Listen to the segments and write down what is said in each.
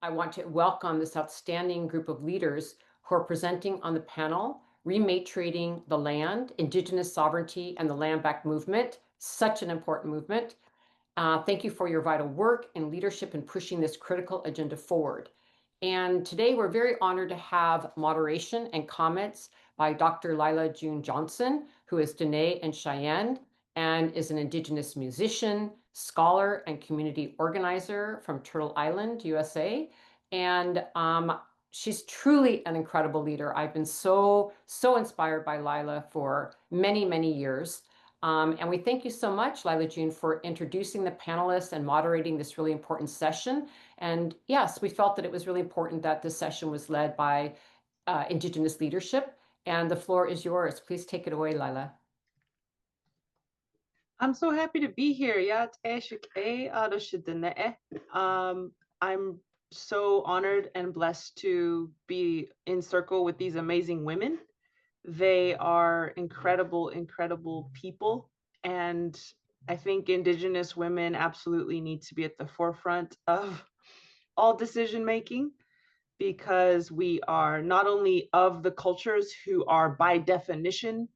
I want to welcome this outstanding group of leaders who are presenting on the panel, Rematriating the Land, Indigenous Sovereignty and the Land Back Movement, such an important movement. Thank you for your vital work and leadership in pushing this critical agenda forward. And today we're very honored to have moderation and comments by Dr. Lyla June Johnston, who is Diné and Cheyenne and is an Indigenous musician, scholar, and community organizer from Turtle Island, USA. And she's truly an incredible leader. I've been so inspired by Lyla for many, many years. And we thank you so much, Lyla June, for introducing the panelists and moderating this really important session. And yes, we felt that it was really important that this session was led by Indigenous leadership. And the floor is yours. Please take it away, Lyla. I'm so happy to be here. I'm so honored and blessed to be in circle with these amazing women. They are incredible, incredible people. And I think Indigenous women absolutely need to be at the forefront of all decision making, because we are not only of the cultures who are by definition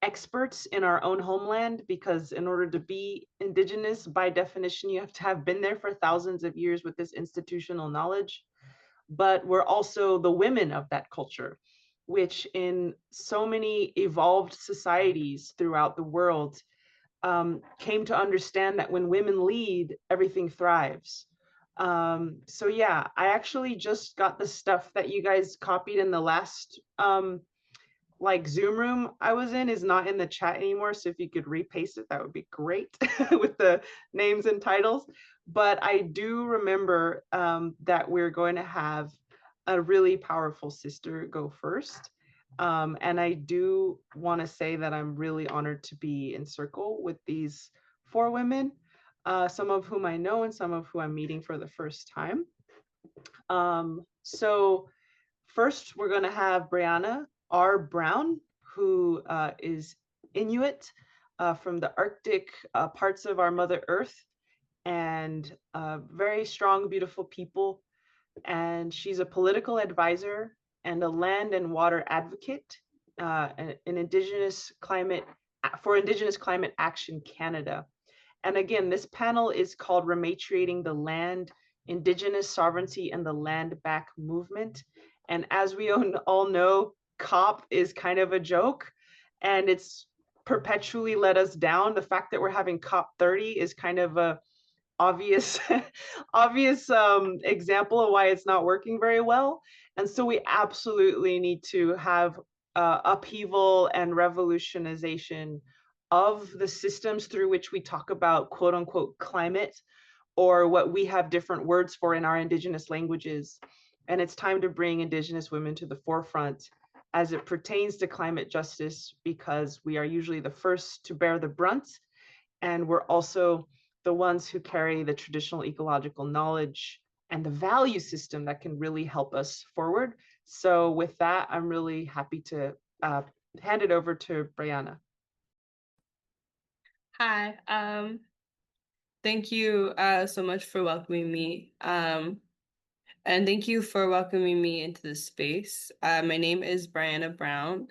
experts in our own homeland, because in order to be Indigenous, by definition, you have to have been there for thousands of years with this institutional knowledge, but we're also the women of that culture, which in so many evolved societies throughout the world came to understand that when women lead, everything thrives. So yeah, I actually just got the stuff that you guys copied in the last like Zoom room I was in is not in the chat anymore. So if you could repaste it, that would be great with the names and titles. But I do remember that we're going to have a really powerful sister go first. And I do want to say that I'm really honored to be in circle with these four women, some of whom I know and some of whom I'm meeting for the first time. So first, we're going to have Bryanna R. Brown, who is Inuit from the Arctic parts of our Mother Earth, and very strong, beautiful people. And she's a political advisor and a land and water advocate an Indigenous climate for Indigenous Climate Action Canada. And again, this panel is called Rematriating the Land, Indigenous Sovereignty and the Land Back Movement. And as we all know, COP is kind of a joke, and it's perpetually let us down. The fact that we're having COP 30 is kind of a obvious obvious example of why it's not working very well. And so we absolutely need to have upheaval and revolutionization of the systems through which we talk about quote unquote climate, or what we have different words for in our Indigenous languages. And it's time to bring Indigenous women to the forefront as it pertains to climate justice, because we are usually the first to bear the brunt, and we're also the ones who carry the traditional ecological knowledge and the value system that can really help us forward. So with that, I'm really happy to hand it over to Bryanna. Hi, thank you so much for welcoming me. And thank you for welcoming me into this space. My name is Bryanna Brown.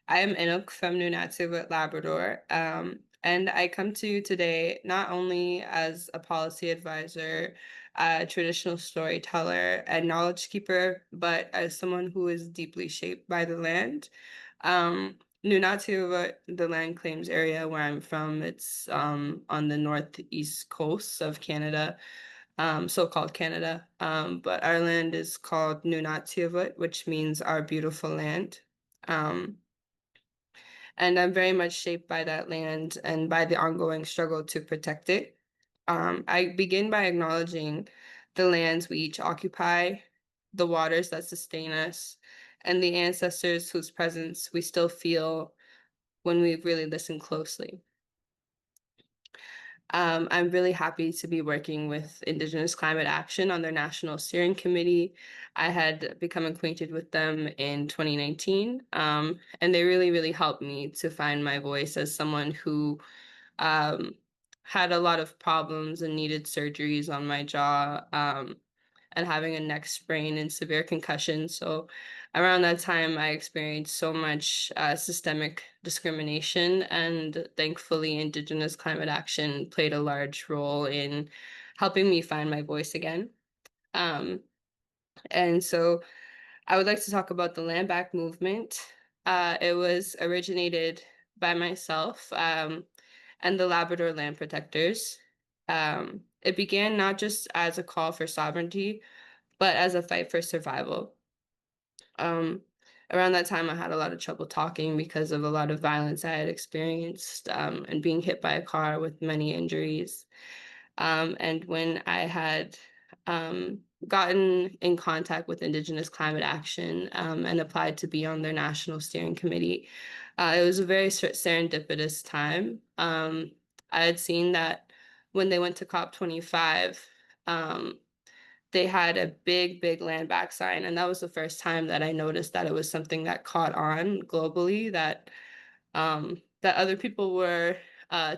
I am Inuk from Nunatsiavut, Labrador. And I come to you today not only as a policy advisor, a traditional storyteller, and knowledge keeper, but as someone who is deeply shaped by the land. Nunatsiavut, the land claims area where I'm from, it's on the northeast coast of Canada, so-called Canada. But our land is called Nunatsiavut, which means our beautiful land. And I'm very much shaped by that land and by the ongoing struggle to protect it. I begin by acknowledging the lands we each occupy, the waters that sustain us, and the ancestors whose presence we still feel when we really listen closely. I'm really happy to be working with Indigenous Climate Action on their National Steering Committee. I had become acquainted with them in 2019, and they really, really helped me to find my voice as someone who had a lot of problems and needed surgeries on my jaw, and having a neck sprain and severe concussion. So around that time, I experienced so much systemic discrimination, and thankfully, Indigenous climate action played a large role in helping me find my voice again. And so I would like to talk about the land back movement. It was originated by myself and the Labrador Land Protectors. It began not just as a call for sovereignty, but as a fight for survival. Um, Around that time, I had a lot of trouble talking because of a lot of violence I had experienced and being hit by a car with many injuries. And when I had gotten in contact with Indigenous Climate Action and applied to be on their national steering committee, it was a very serendipitous time. I had seen that when they went to COP25, they had a big land back sign. And that was the first time that I noticed that it was something that caught on globally, that that other people were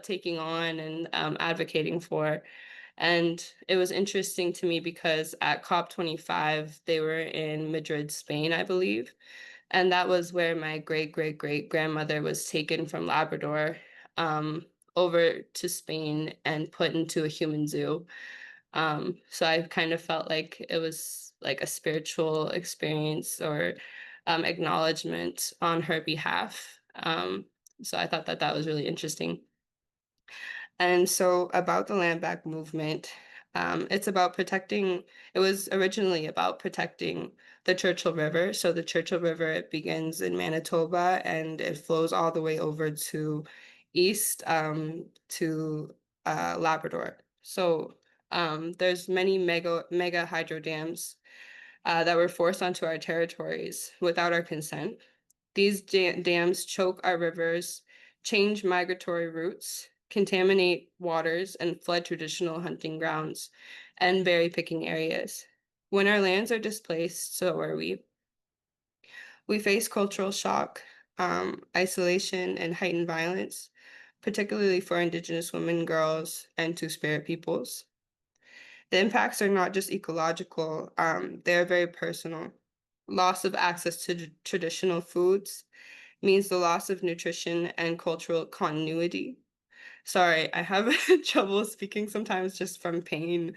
taking on and advocating for. And it was interesting to me because at COP25, they were in Madrid, Spain, I believe. And that was where my great grandmother was taken from Labrador over to Spain and put into a human zoo. So I kind of felt like it was like a spiritual experience or acknowledgement on her behalf. So I thought that that was really interesting. And so about the land back movement, it's about protecting, it was originally about protecting the Churchill River. So the Churchill River, it begins in Manitoba and it flows all the way over to east to Labrador. So there's many mega hydro dams that were forced onto our territories without our consent. These dams choke our rivers, change migratory routes, contaminate waters, and flood traditional hunting grounds and berry picking areas. When our lands are displaced, so are we. We face cultural shock, isolation, and heightened violence, particularly for Indigenous women, girls, and Two-Spirit peoples. The impacts are not just ecological, they're very personal. Loss of access to traditional foods means the loss of nutrition and cultural continuity. Sorry, I have trouble speaking sometimes just from pain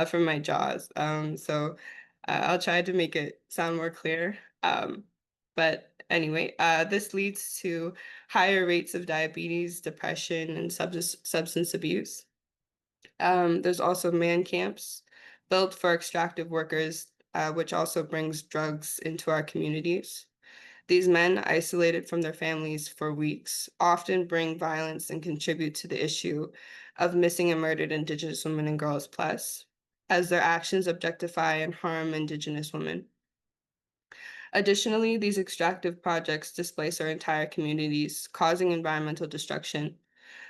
from my jaws. I'll try to make it sound more clear. But anyway, this leads to higher rates of diabetes, depression, and substance abuse. There's also man camps built for extractive workers, which also brings drugs into our communities. These men, isolated from their families for weeks, often bring violence and contribute to the issue of missing and murdered Indigenous women and girls plus, as their actions objectify and harm Indigenous women. Additionally, these extractive projects displace our entire communities, causing environmental destruction.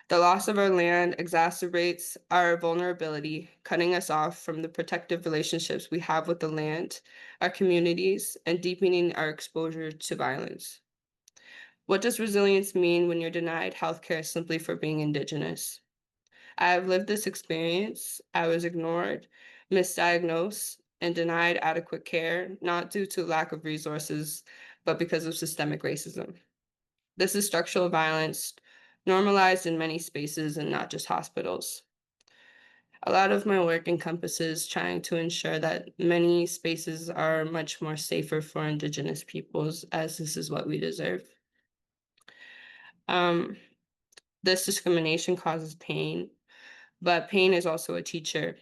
The loss of our land exacerbates our vulnerability, cutting us off from the protective relationships we have with the land, our communities, and deepening our exposure to violence. What does resilience mean when you're denied healthcare simply for being Indigenous? I have lived this experience. I was ignored, misdiagnosed, and denied adequate care, not due to lack of resources, but because of systemic racism. This is structural violence normalized in many spaces and not just hospitals. A lot of my work encompasses trying to ensure that many spaces are much more safer for Indigenous peoples, as this is what we deserve. This discrimination causes pain, but pain is also a teacher.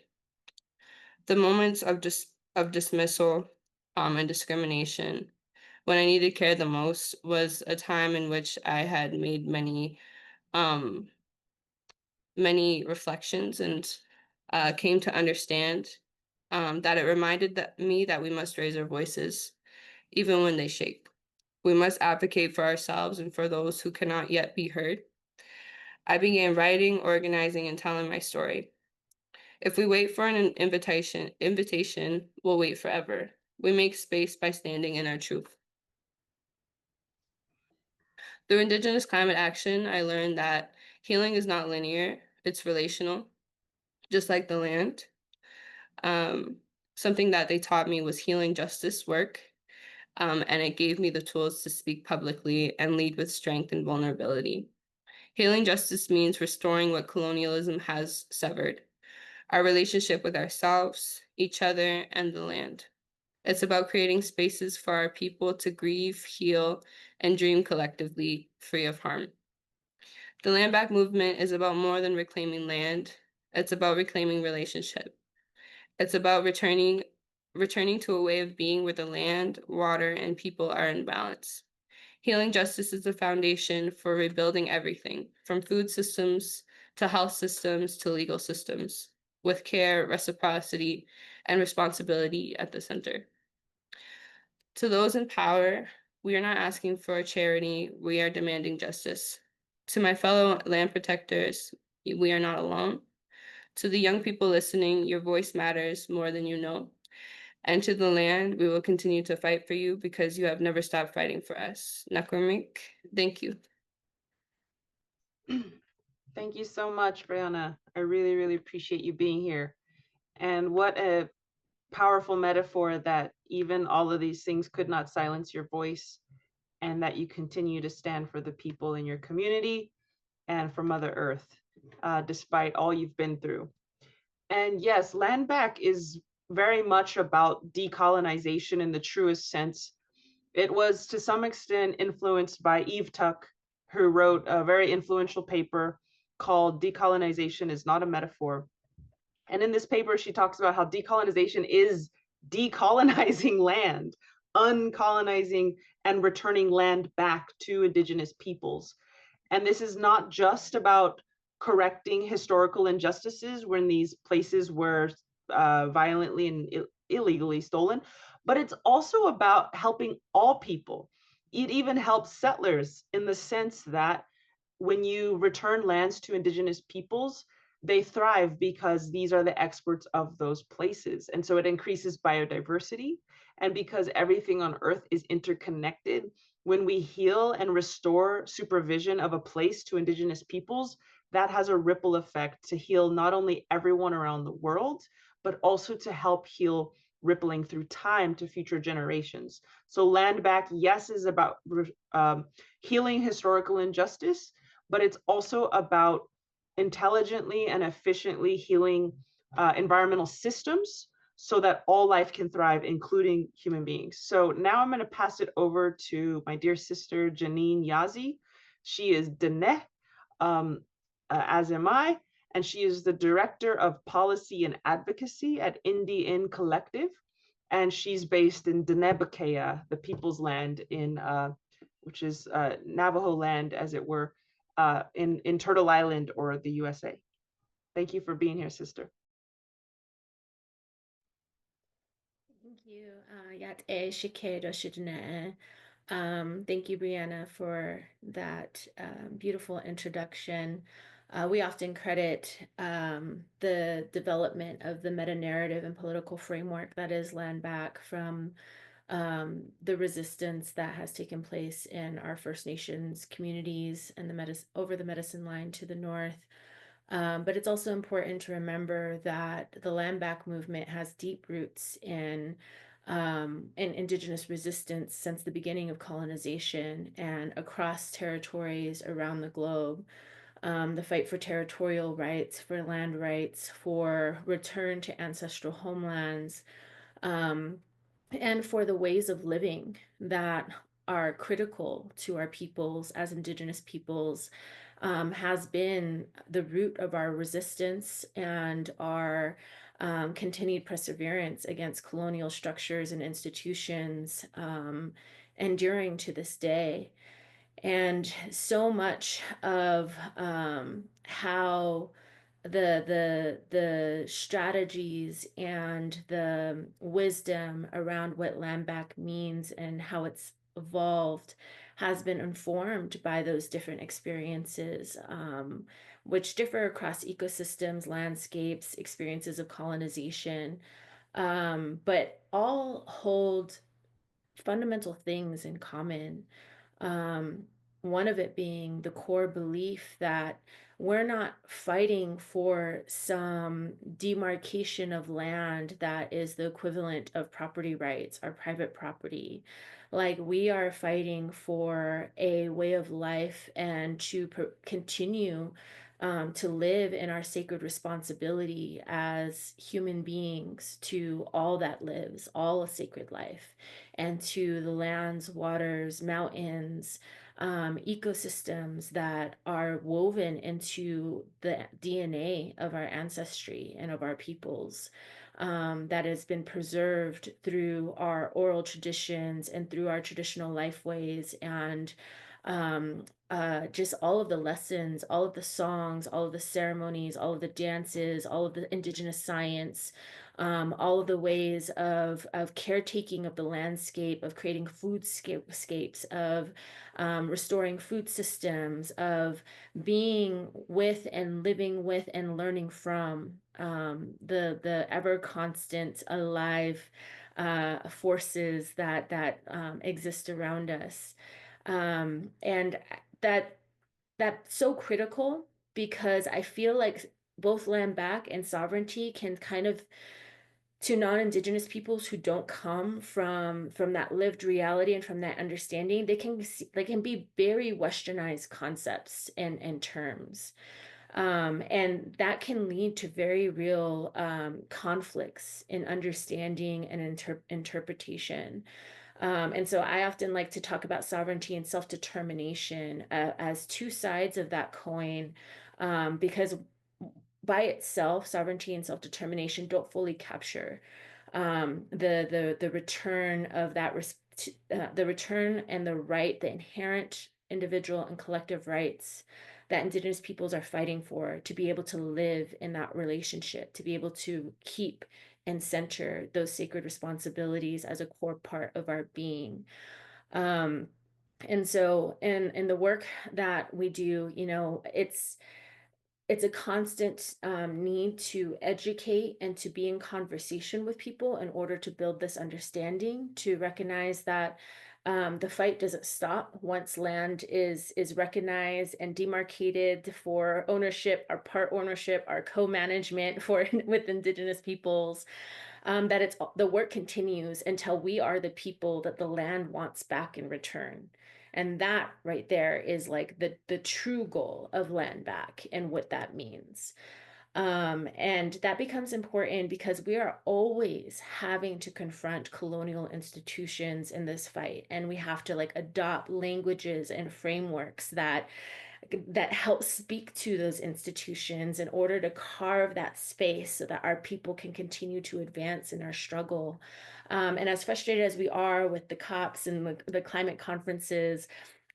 The moments of dismissal and discrimination, when I needed care the most, was a time in which I had made um, many reflections and came to understand that it reminded me that we must raise our voices, even when they shake. We must advocate for ourselves and for those who cannot yet be heard. I began writing, organizing, and telling my story. If we wait for an invitation, we'll wait forever. We make space by standing in our truth. Through Indigenous climate action, I learned that healing is not linear, it's relational, just like the land. Something that they taught me was healing justice work, and it gave me the tools to speak publicly and lead with strength and vulnerability. Healing justice means restoring what colonialism has severed, our relationship with ourselves, each other, and the land. It's about creating spaces for our people to grieve, heal, and dream collectively, free of harm. The land back movement is about more than reclaiming land. It's about reclaiming relationship. It's about returning to a way of being where the land, water, and people are in balance. Healing justice is the foundation for rebuilding everything, from food systems to health systems to legal systems, with care, reciprocity, and responsibility at the center. To those in power, we are not asking for a charity, we are demanding justice. To my fellow land protectors, we are not alone. To the young people listening, your voice matters more than you know. And to the land, we will continue to fight for you because you have never stopped fighting for us. Nakurmik, thank you. Thank you so much, Bryanna. I really, really appreciate you being here. And what a powerful metaphor that even all of these things could not silence your voice, and that you continue to stand for the people in your community and for Mother Earth, despite all you've been through. And yes, land back is very much about decolonization in the truest sense. It was to some extent influenced by Eve Tuck, who wrote a very influential paper called Decolonization is Not a Metaphor. And in this paper, she talks about how decolonization is decolonizing land, uncolonizing and returning land back to Indigenous peoples. And this is not just about correcting historical injustices when these places were violently and illegally stolen, but it's also about helping all people. It even helps settlers in the sense that when you return lands to Indigenous peoples, they thrive because these are the experts of those places. And so it increases biodiversity. And because everything on Earth is interconnected, when we heal and restore supervision of a place to Indigenous peoples, that has a ripple effect to heal not only everyone around the world, but also to help heal rippling through time to future generations. So land back, yes, is about healing historical injustice, but it's also about intelligently and efficiently healing environmental systems so that all life can thrive, including human beings. So now I'm going to pass it over to my dear sister, Janene Yazzie. She is Dine, as am I, and she is the Director of Policy and Advocacy at Indie Collective. And she's based in Dine, Bikéyah, the people's land in, which is Navajo land, as it were, in Turtle Island or the USA. Thank you for being here, sister. Thank you, thank you, Bryanna, for that beautiful introduction. We often credit the development of the meta-narrative and political framework that is land back from the resistance that has taken place in our First Nations communities and over the medicine line to the north. But it's also important to remember that the land back movement has deep roots in Indigenous resistance since the beginning of colonization and across territories around the globe. The fight for territorial rights, for land rights, for return to ancestral homelands, and for the ways of living that are critical to our peoples as Indigenous peoples, has been the root of our resistance and our continued perseverance against colonial structures and institutions, enduring to this day. And so much of how the strategies and the wisdom around what land back means and how it's evolved has been informed by those different experiences, which differ across ecosystems, landscapes, experiences of colonization, but all hold fundamental things in common. one of it being the core belief that we're not fighting for some demarcation of land that is the equivalent of property rights or private property. Like, we are fighting for a way of life and to continue to live in our sacred responsibility as human beings to all that lives, all a sacred life, and to the lands, waters, mountains, ecosystems that are woven into the DNA of our ancestry and of our peoples, that has been preserved through our oral traditions and through our traditional life ways, and just all of the lessons, all of the songs, all of the ceremonies, all of the dances, all of the indigenous science, all of the ways of caretaking of the landscape, of creating foodscapes, of restoring food systems, of being with and living with and learning from the ever constant alive forces that exist around us. And that's so critical, because I feel like both land back and sovereignty can kind of, to non-Indigenous peoples who don't come from that lived reality and from that understanding, they can be very westernized concepts and terms. And that can lead to very real conflicts in understanding and interpretation. And so I often like to talk about sovereignty and self-determination as two sides of that coin, because by itself, sovereignty and self-determination don't fully capture the return of that the return and the right, the inherent individual and collective rights that Indigenous peoples are fighting for, to be able to live in that relationship, to be able to keep and center those sacred responsibilities as a core part of our being. And so in the work that we do, it's a constant need to educate and to be in conversation with people in order to build this understanding, to recognize that the fight doesn't stop once land is recognized and demarcated for ownership, or part ownership, or co-management for with Indigenous peoples. That the work continues until we are the people that the land wants back in return. And that right there is like the true goal of land back and what that means. And that becomes important because we are always having to confront colonial institutions in this fight. And we have to like adopt languages and frameworks that help speak to those institutions in order to carve that space so that our people can continue to advance in our struggle. And as frustrated as we are with the COPs and the climate conferences,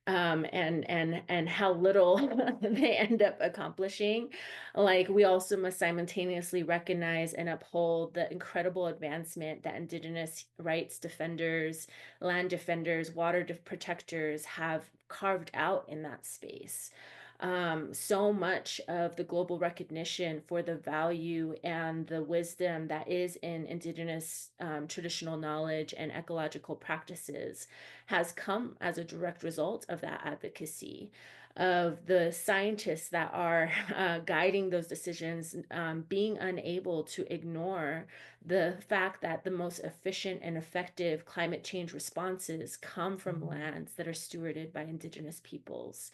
and how little they end up accomplishing, like, we also must simultaneously recognize and uphold the incredible advancement that Indigenous rights defenders, land defenders, water protectors have carved out in that space. So much of the global recognition for the value and the wisdom that is in Indigenous traditional knowledge and ecological practices has come as a direct result of that advocacy, of the scientists that are guiding those decisions being unable to ignore the fact that the most efficient and effective climate change responses come from lands that are stewarded by Indigenous peoples.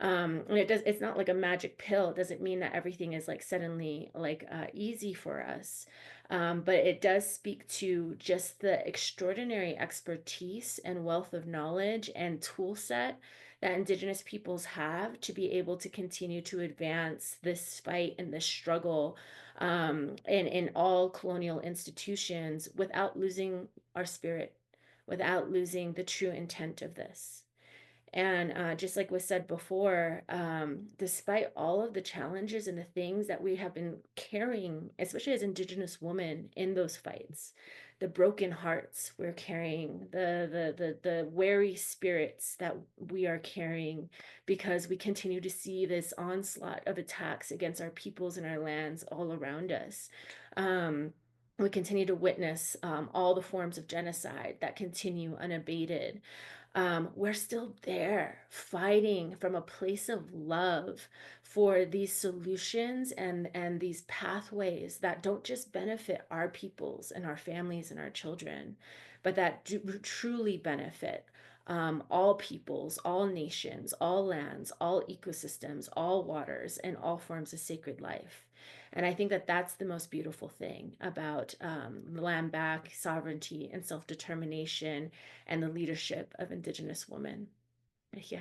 And it's not like a magic pill. It doesn't mean that everything is like suddenly like easy for us. But it does speak to just the extraordinary expertise and wealth of knowledge and tool set that Indigenous peoples have to be able to continue to advance this fight and this struggle in all colonial institutions without losing our spirit, without losing the true intent of this. And just like was said before, despite all of the challenges and the things that we have been carrying, especially as Indigenous women in those fights, the broken hearts we're carrying, the wary spirits that we are carrying, because we continue to see this onslaught of attacks against our peoples and our lands all around us. We continue to witness all the forms of genocide that continue unabated. we're still there fighting from a place of love for these solutions and these pathways that don't just benefit our peoples and our families and our children, but that do truly benefit all peoples, all nations, all lands, all ecosystems, all waters, and all forms of sacred life. And I think that that's the most beautiful thing about land back, sovereignty, and self-determination, and the leadership of Indigenous women. Yeah.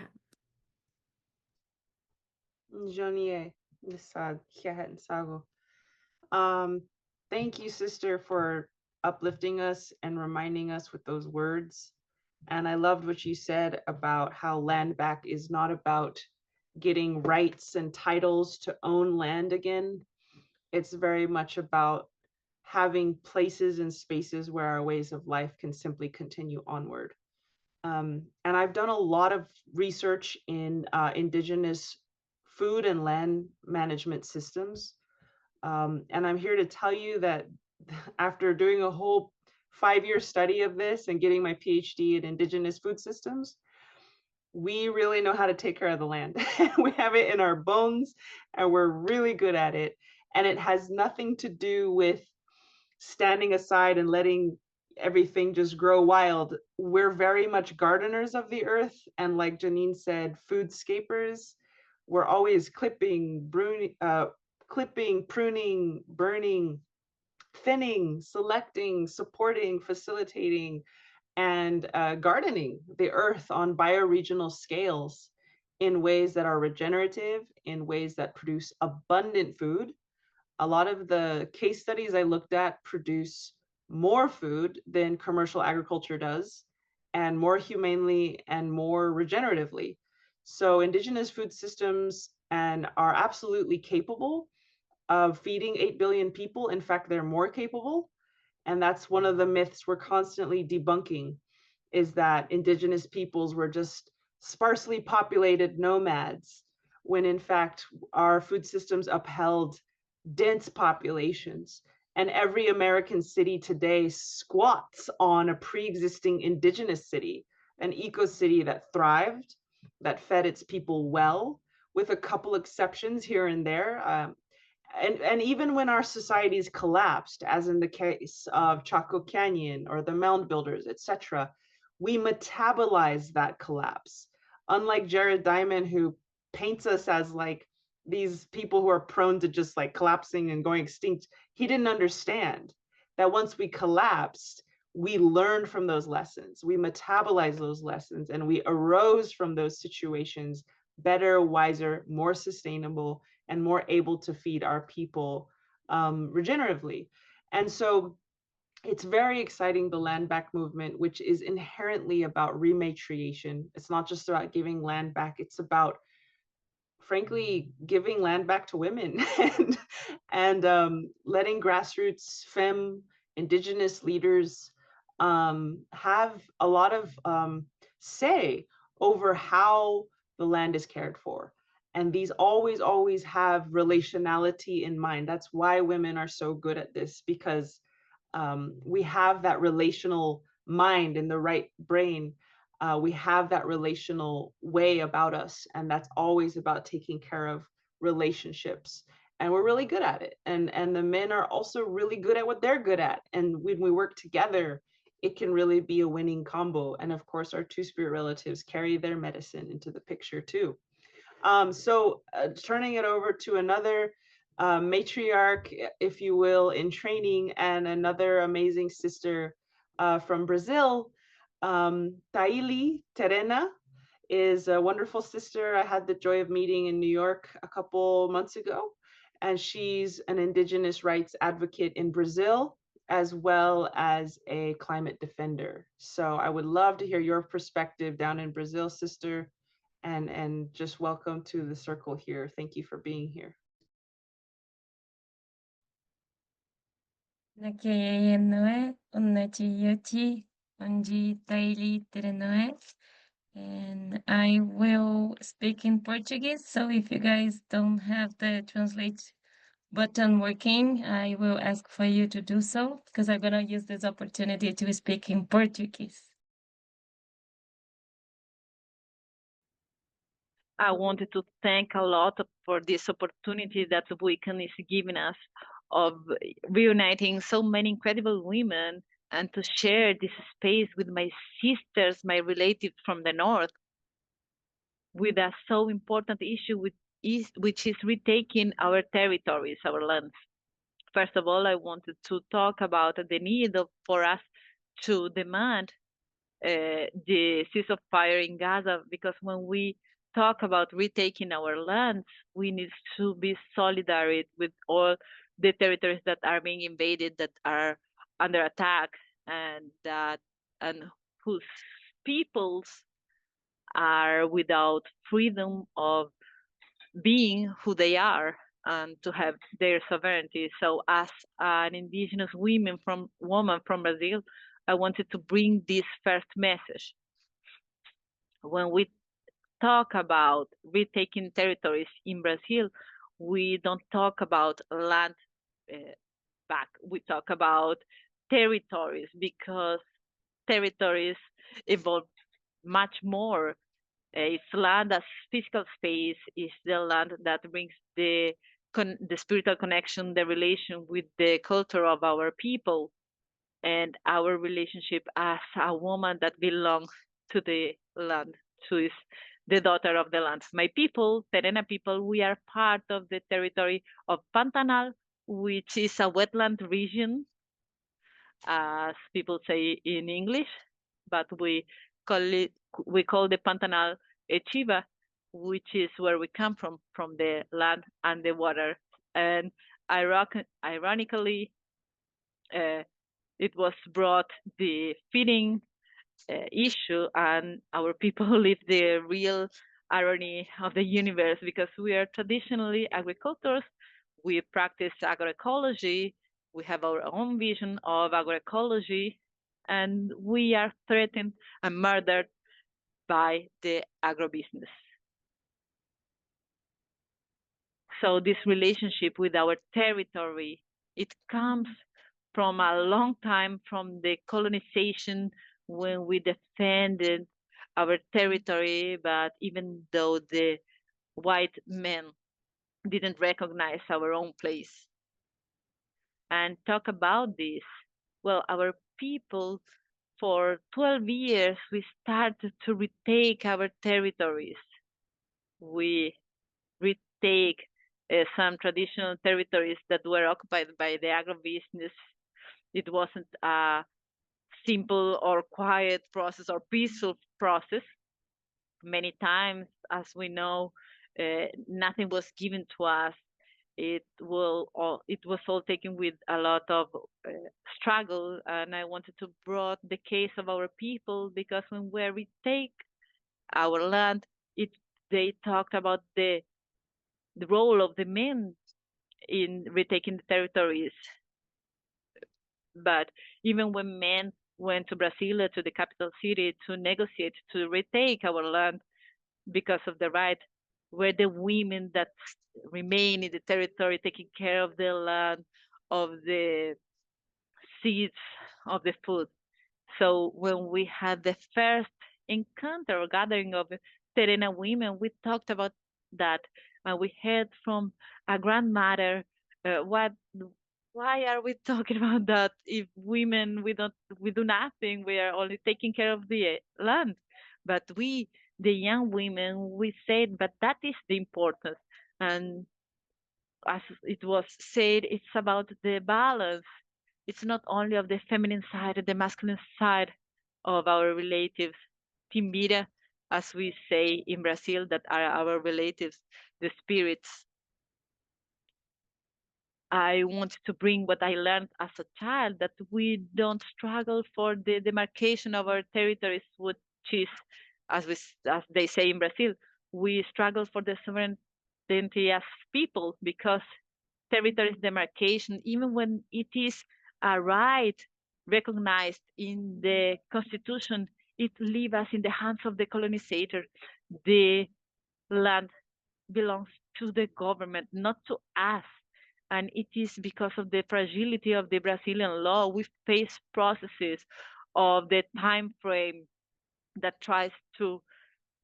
Janene, thank you, sister, for uplifting us and reminding us with those words. And I loved what you said about how land back is not about getting rights and titles to own land again. It's very much about having places and spaces where our ways of life can simply continue onward. And I've done a lot of research in Indigenous food and land management systems. And I'm here to tell you that after doing a whole 5-year study of this and getting my PhD in Indigenous food systems, we really know how to take care of the land. We have it in our bones and we're really good at it. And it has nothing to do with standing aside and letting everything just grow wild. We're very much gardeners of the earth. And like Janene said, foodscapers. We're always clipping, pruning, burning, thinning, selecting, supporting, facilitating, and gardening the earth on bioregional scales in ways that are regenerative, in ways that produce abundant food. A lot of the case studies I looked at produce more food than commercial agriculture does, and more humanely and more regeneratively. So Indigenous food systems are absolutely capable of feeding 8 billion people. In fact, they're more capable. And that's one of the myths we're constantly debunking, is that Indigenous peoples were just sparsely populated nomads, when in fact our food systems upheld dense populations. And every American city today squats on a pre-existing Indigenous city, an eco-city that thrived, that fed its people well, with a couple exceptions here and there. And even when our societies collapsed, as in the case of Chaco Canyon or the mound builders, etc., we metabolize that collapse. Unlike Jared Diamond, who paints us as like these people who are prone to just like collapsing and going extinct, he didn't understand that once we collapsed, we learned from those lessons, we metabolized those lessons, and we arose from those situations better, wiser, more sustainable, and more able to feed our people regeneratively. And so it's very exciting, the land back movement, which is inherently about rematriation. It's not just about giving land back, it's about, frankly, giving land back to women and letting grassroots femme Indigenous leaders have a lot of say over how the land is cared for. And these always have relationality in mind. That's why women are so good at this, because we have that relational mind in the right brain. We have that relational way about us, and that's always about taking care of relationships. And we're really good at it. And the men are also really good at what they're good at. And when we work together, it can really be a winning combo. And of course, our two-spirit relatives carry their medicine into the picture too. So turning it over to another matriarch, if you will, in training, and another amazing sister from Brazil, Taily, Terena, is a wonderful sister I had the joy of meeting in New York a couple months ago. And she's an Indigenous rights advocate in Brazil, as well as a climate defender. So I would love to hear your perspective down in Brazil, sister. And just welcome to the circle here. Thank you for being here. And I will speak in Portuguese. So if you guys don't have the translate button working, I will ask for you to do so, because I'm going to use this opportunity to speak in Portuguese. I wanted to thank a lot for this opportunity that WECAN is giving us of reuniting so many incredible women and to share this space with my sisters, my relatives from the north, with a so important issue which is retaking our territories, our lands. First of all, I wanted to talk about the need for us to demand the ceasefire in Gaza, because when we talk about retaking our lands, we need to be solidary with all the territories that are being invaded, that are under attack, and whose peoples are without freedom of being who they are and to have their sovereignty. So as an indigenous woman from Brazil, I wanted to bring this first message. When we talk about retaking territories in Brazil, we don't talk about land back. We talk about territories, because territories evolve much more. It's land as physical space, is the land that brings the spiritual connection, the relation with the culture of our people, and our relationship as a woman that belongs to the land, who is the daughter of the land. My people, Terena people, we are part of the territory of Pantanal, which is a wetland region, as people say in English, but we call the Pantanal Echiva, which is where we come from the land and the water. And ironically, it was brought the feeding issue, and our people live the real irony of the universe, because we are traditionally agricultors. We practice agroecology. We have our own vision of agroecology, and we are threatened and murdered by the agrobusiness. So this relationship with our territory, it comes from a long time, from the colonization, when we defended our territory, but even though the white men didn't recognize our own place. And talk about this. Well, our people, for 12 years, we started to retake our territories. We retake some traditional territories that were occupied by the agrobusiness. It wasn't a simple or quiet process or peaceful process. Many times, as we know, nothing was given to us. It was all taken with a lot of struggle, and I wanted to bring the case of our people, because when we retake our land, they talked about the role of the men in retaking the territories. But even when men went to Brasilia, to the capital city, to negotiate, to retake our land because of the right, were the women that remain in the territory, taking care of the land, of the seeds, of the food. So when we had the first encounter or gathering of Terena women, we talked about that, and we heard from a grandmother, why are we talking about that? If women, we do nothing, we are only taking care of the land. But we, the young women, we said, but that is the importance. And as it was said, it's about the balance. It's not only of the feminine side, the masculine side of our relatives. Timbira, as we say in Brazil, that are our relatives, the spirits. I want to bring what I learned as a child, that we don't struggle for the demarcation of our territories, which is, as they say in Brazil, we struggle for the sovereignty as people, because territories demarcation, even when it is a right recognized in the Constitution, it leaves us in the hands of the colonizer. The land belongs to the government, not to us. And it is because of the fragility of the Brazilian law, we face processes of the time frame that tries to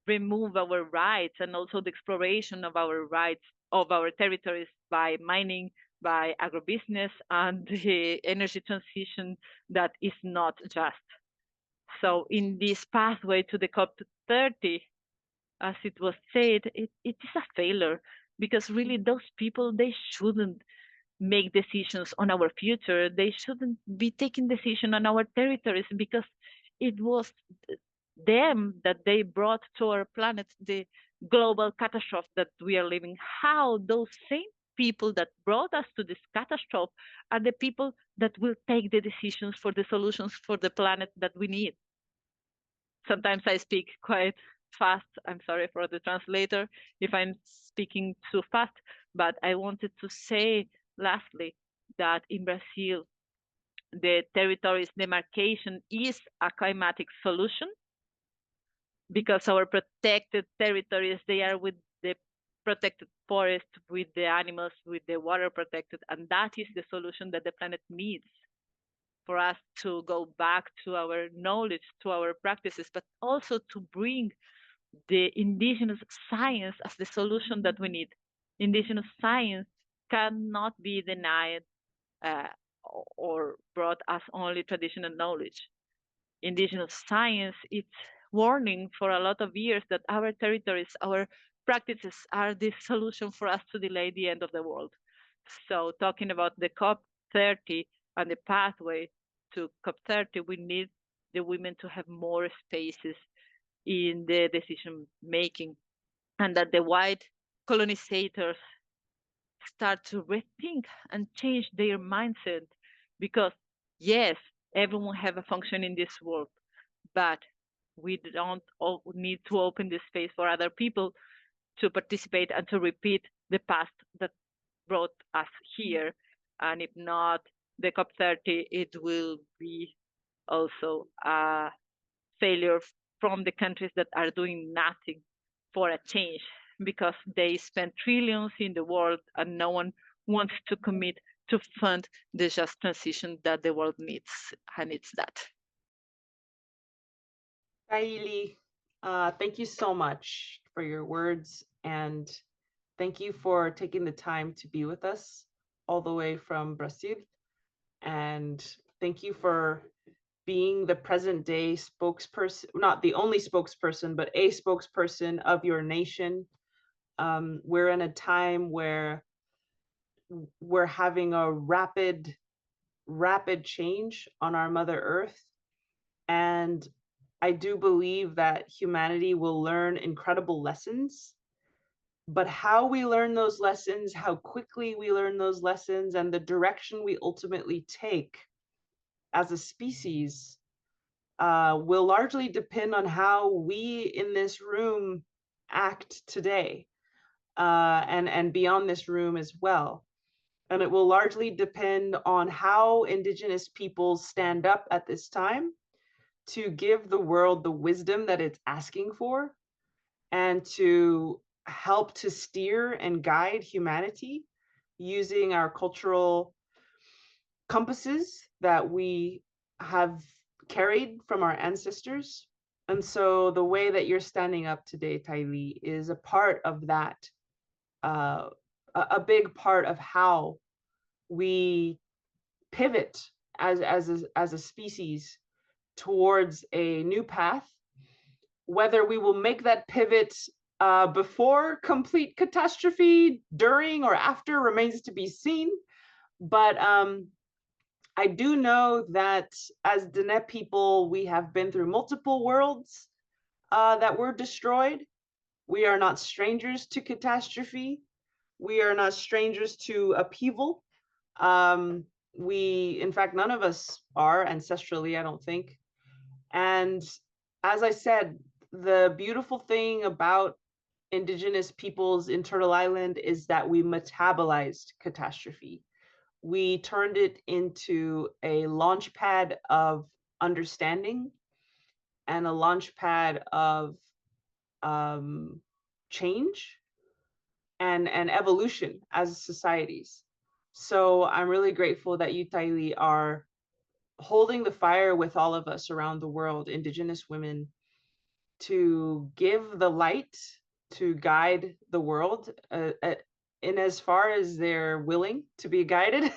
remove our rights and also the exploration of our rights of our territories by mining, by agribusiness, and the energy transition that is not just. So in this pathway to the COP30, as it was said, it is a failure, because really those people, they shouldn't make decisions on our future. They shouldn't be taking decisions on our territories, because it was them that they brought to our planet the global catastrophe that we are living. How those same people that brought us to this catastrophe are the people that will take the decisions for the solutions for the planet that we need. Sometimes I speak quite fast. I'm sorry for the translator if I'm speaking too fast, but I wanted to say lastly that in Brazil, the territories demarcation is a climatic solution, because our protected territories, they are with the protected forest, with the animals, with the water protected, and that is the solution that the planet needs for us to go back to our knowledge, to our practices, but also to bring the indigenous science as the solution that we need. Indigenous science cannot be denied or brought as only traditional knowledge. Indigenous science, it's warning for a lot of years that our territories, our practices are the solution for us to delay the end of the world. So talking about the COP30 and the pathway to COP30, we need the women to have more spaces in the decision making, and that the white colonizers start to rethink and change their mindset, because yes, everyone have a function in this world, but we don't need to open the space for other people to participate and to repeat the past that brought us here. And if not the COP30, it will be also a failure from the countries that are doing nothing for a change, because they spend trillions in the world and no one wants to commit to fund the just transition that the world needs, and it's that. Taily, thank you so much for your words, and thank you for taking the time to be with us all the way from Brazil. And thank you for being the present day spokesperson, not the only spokesperson, but a spokesperson of your nation. We're in a time where we're having a rapid change on our Mother Earth. And I do believe that humanity will learn incredible lessons. But how we learn those lessons, how quickly we learn those lessons, and the direction we ultimately take as a species will largely depend on how we in this room act today, and beyond this room as well. And it will largely depend on how Indigenous peoples stand up at this time to give the world the wisdom that it's asking for, and to help to steer and guide humanity using our cultural compasses that we have carried from our ancestors. And so the way that you're standing up today, Taily, is a part of that, a big part of how we pivot as a species towards a new path. Whether we will make that pivot before complete catastrophe, during, or after remains to be seen. But I do know that as Diné people, we have been through multiple worlds that were destroyed. We are not strangers to catastrophe. We are not strangers to upheaval. In fact, none of us are ancestrally, I don't think. And as I said, the beautiful thing about Indigenous peoples in Turtle Island is that we metabolized catastrophe. We turned it into a launch pad of understanding and a launch pad of change and evolution as societies. So I'm really grateful that you, Taily, are holding the fire with all of us around the world, Indigenous women, to give the light to guide the world in as far as they're willing to be guided,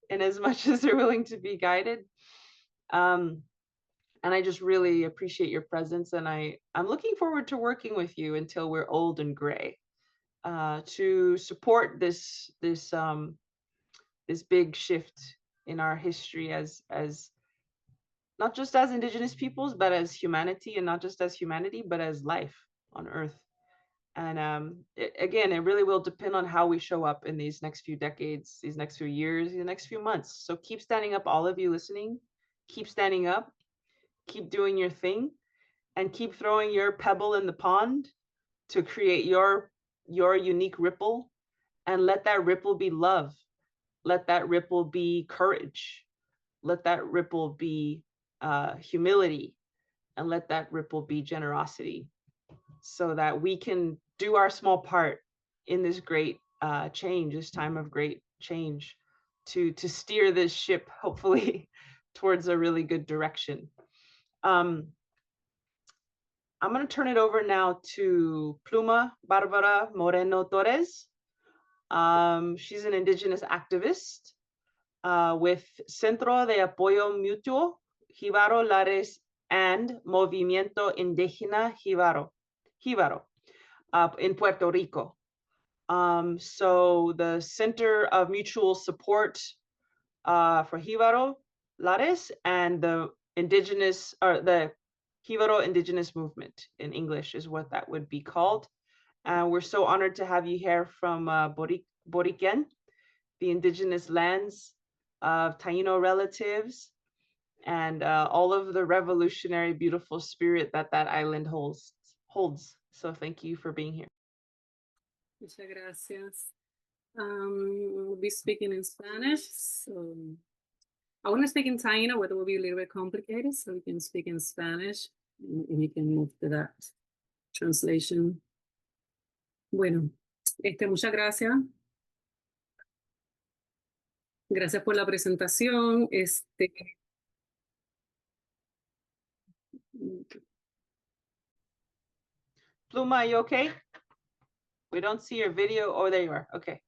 in as much as they're willing to be guided. And I just really appreciate your presence, and I'm looking forward to working with you until we're old and gray, to support this big shift in our history as not just as Indigenous peoples, but as humanity, and not just as humanity, but as life on Earth. And again, it really will depend on how we show up in these next few decades, these next few years, the next few months. So keep standing up, all of you listening. Keep standing up, keep doing your thing, and keep throwing your pebble in the pond to create your unique ripple. And let that ripple be love. Let that ripple be courage. Let that ripple be humility, and let that ripple be generosity, so that we can do our small part in this great change, this time of great change, to steer this ship, hopefully, towards a really good direction. I'm going to turn it over now to Pluma Bárbara Moreno Torres. She's an Indigenous activist with Centro de Apoyo Mutuo, Jíbaro-Lares, and Movimiento Indígena Jíbaro in Puerto Rico. So the Center of Mutual Support for Jíbaro-Lares and the Indigenous, or the Jíbaro Indigenous Movement in English is what that would be called. We're so honored to have you here from Boriké, the Indigenous lands of Taino relatives, and all of the revolutionary, beautiful spirit that island holds. So thank you for being here. Muchas gracias. We'll be speaking in Spanish. So I want to speak in Taino, but it will be a little bit complicated. So we can speak in Spanish, and you can move to that translation. Bueno, muchas gracias. Gracias por la presentación. Pluma, are you okay? We don't see your video. Oh, there you are. Okay.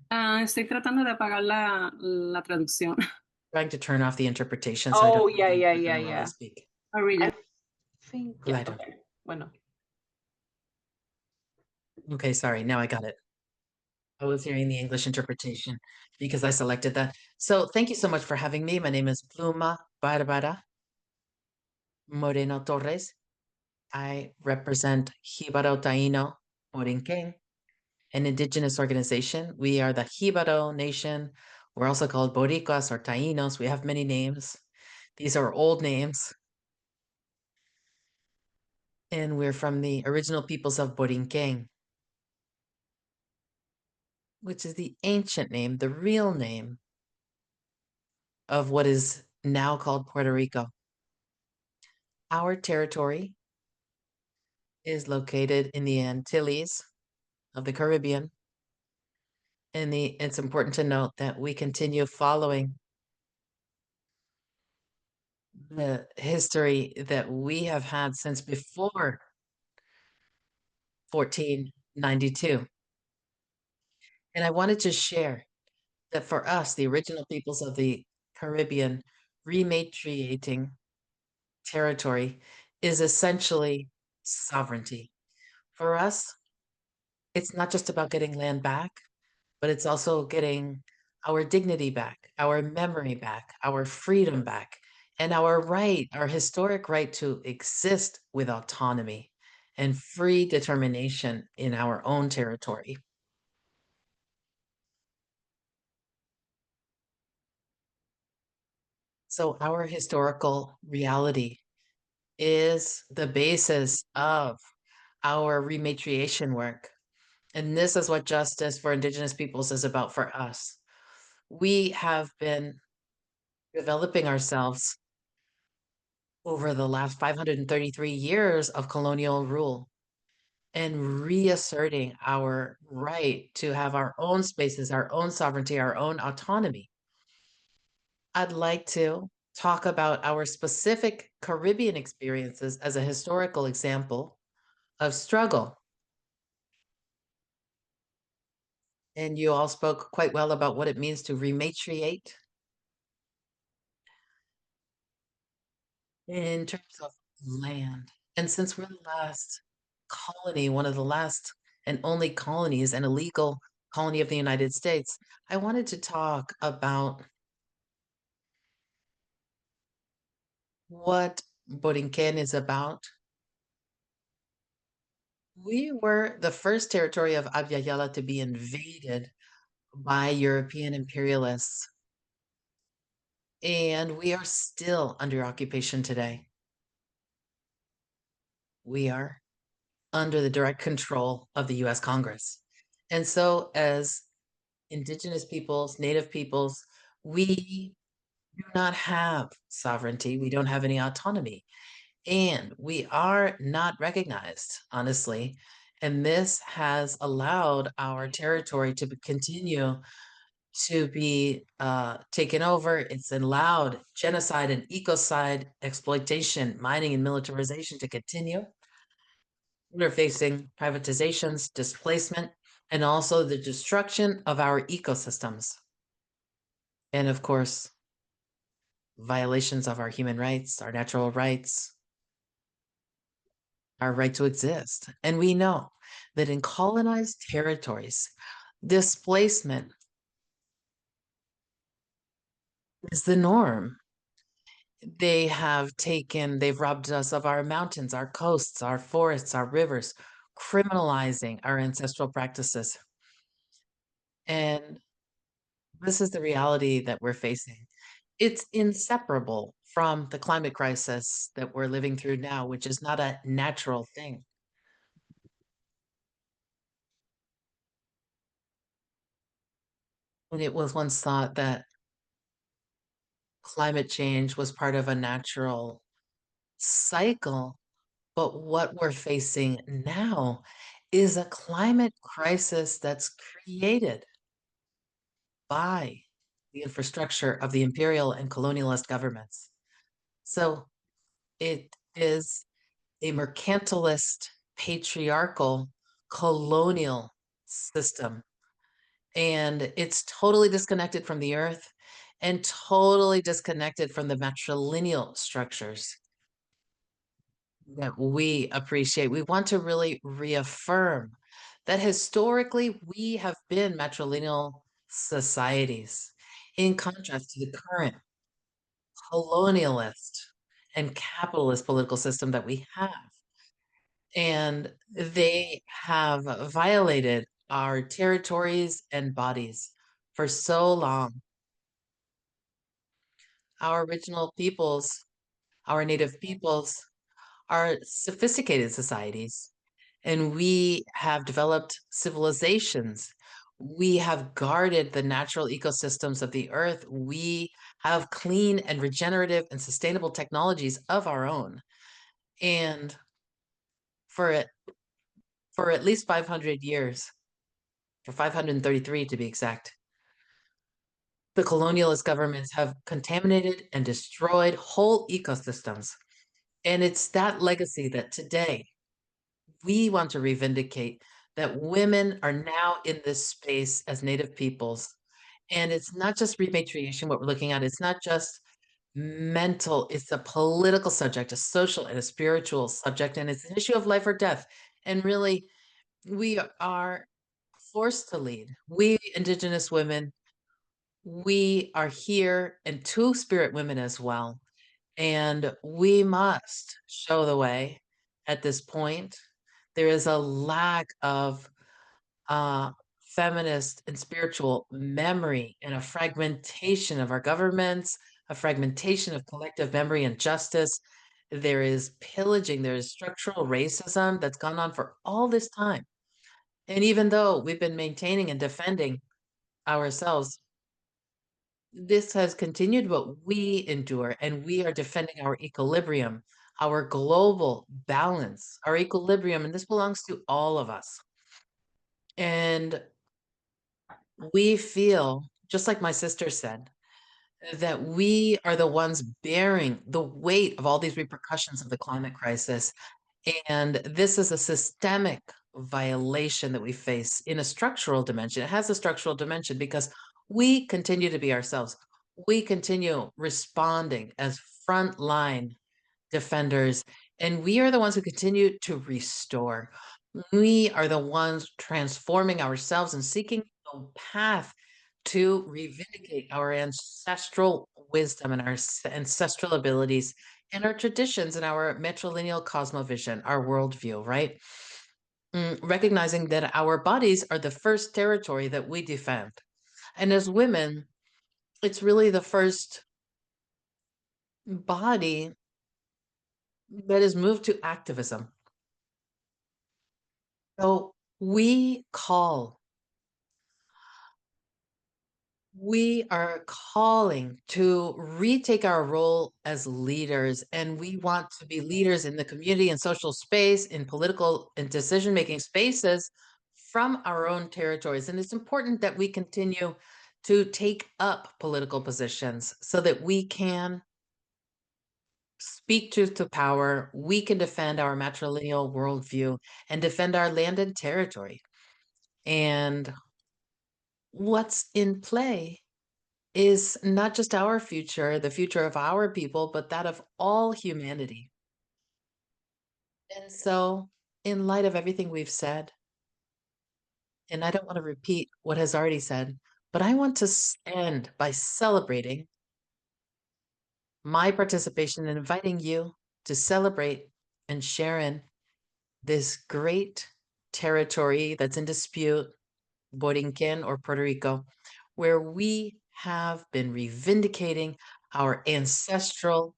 Estoy tratando de apagar la traducción. Trying to turn off the interpretation. So I oh, don't yeah. Speak. Oh, really? I think, yeah, okay. Bueno. Okay, sorry. Now I got it. I was hearing the English interpretation because I selected that. So thank you so much for having me. My name is Pluma Bárbara Moreno Torres. I represent Jíbaro-Taino Boriké, an Indigenous organization. We are the Jíbaro Nation. We're also called Boricuas or Taínos. We have many names. These are old names. And we're from the original peoples of Boriké, which is the ancient name, the real name of what is now called Puerto Rico. Our territory is located in the Antilles of the Caribbean. And it's important to note that we continue following the history that we have had since before 1492. And I wanted to share that for us, the original peoples of the Caribbean, rematriating territory is essentially sovereignty. For us, it's not just about getting land back, but it's also getting our dignity back, our memory back, our freedom back, and our right, our historic right to exist with autonomy and free determination in our own territory. So our historical reality is the basis of our rematriation work. And this is what justice for Indigenous peoples is about for us. We have been developing ourselves over the last 533 years of colonial rule and reasserting our right to have our own spaces, our own sovereignty, our own autonomy. I'd like to talk about our specific Caribbean experiences as a historical example of struggle. And you all spoke quite well about what it means to rematriate in terms of land. And since we're the last colony, one of the last and only colonies, an illegal colony of the United States, I wanted to talk about what Boriké is about. We were the first territory of Abya to be invaded by European imperialists, and we are still under occupation today. We are under the direct control of the US Congress. And so as Indigenous peoples, Native peoples, we do not have sovereignty. We don't have any autonomy. And we are not recognized, honestly. And this has allowed our territory to continue to be taken over. It's allowed genocide and ecocide, exploitation, mining, and militarization to continue. We're facing privatizations, displacement, and also the destruction of our ecosystems. And of course, violations of our human rights, our natural rights, our right to exist. And we know that in colonized territories, displacement is the norm. They've robbed us of our mountains, our coasts, our forests, our rivers, criminalizing our ancestral practices. And this is the reality that we're facing. It's inseparable from the climate crisis that we're living through now, which is not a natural thing. And it was once thought that climate change was part of a natural cycle, but what we're facing now is a climate crisis that's created by the infrastructure of the imperial and colonialist governments. So it is a mercantilist, patriarchal, colonial system. And it's totally disconnected from the earth and totally disconnected from the matrilineal structures that we appreciate. We want to really reaffirm that historically we have been matrilineal societies, in contrast to the current colonialist and capitalist political system that we have. And they have violated our territories and bodies for so long. Our original peoples, our native peoples, are sophisticated societies, and we have developed civilizations. We have guarded the natural ecosystems of the earth. We have clean and regenerative and sustainable technologies of our own. And for at least 500 years, for 533 to be exact, the colonialist governments have contaminated and destroyed whole ecosystems. And it's that legacy that today we want to revindicate, that women are now in this space as Native peoples. And it's not just repatriation, what we're looking at. It's not just mental, it's a political subject, a social and a spiritual subject, and it's an issue of life or death. And really, we are forced to lead. We Indigenous women, we are here, and two-spirit women as well. And we must show the way at this point. There is a lack of feminist and spiritual memory and a fragmentation of our governments, a fragmentation of collective memory and justice. There is pillaging, there is structural racism that's gone on for all this time. And even though we've been maintaining and defending ourselves, this has continued, but we endure, and we are defending our equilibrium, our global balance, our equilibrium, and this belongs to all of us. And we feel, just like my sister said, that we are the ones bearing the weight of all these repercussions of the climate crisis. And this is a systemic violation that we face in a structural dimension. It has a structural dimension because we continue to be ourselves. We continue responding as frontline defenders, and we are the ones who continue to restore. We are the ones transforming ourselves and seeking a path to revindicate our ancestral wisdom and our ancestral abilities and our traditions and our matrilineal cosmovision, our worldview, right? Recognizing that our bodies are the first territory that we defend. And as women, it's really the first body that is moved to activism. So we are calling to retake our role as leaders, and we want to be leaders in the community and social space, in political and decision-making spaces from our own territories. And it's important that we continue to take up political positions so that we can speak truth to power, we can defend our matrilineal worldview and defend our land and territory. And what's in play is not just our future, the future of our people, but that of all humanity. And so, in light of everything we've said, and I don't want to repeat what has already said, but I want to end by celebrating my participation and inviting you to celebrate and share in this great territory that's in dispute, Boriké or Puerto Rico, where we have been revindicating our ancestral